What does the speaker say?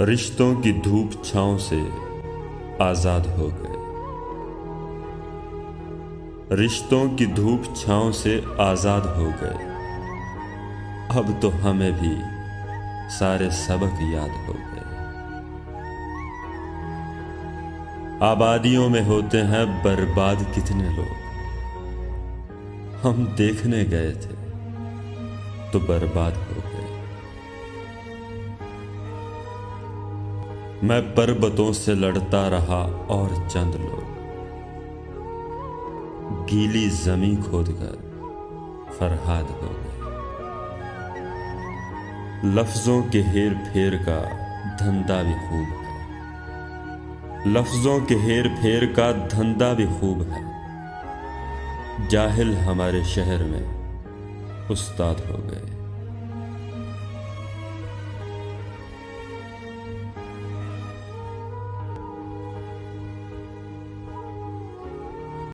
रिश्तों की धूप छांव से आज़ाद हो गए। रिश्तों की धूप छांव से आज़ाद हो गए। अब तो हमें भी सारे सबक याद हो गए। आबादियों में होते हैं बर्बाद कितने लोग। हम देखने गए थे तो बर्बाद हो गए। मैं पर्वतों से लड़ता रहा और चंद लोग गीली जमीन खोदकर फरहाद हो गए। लफ्जों के हेर फेर का धंधा भी खूब है। लफ्जों के हेर फेर का धंधा भी खूब है। जाहिल हमारे शहर में उस्ताद हो गए।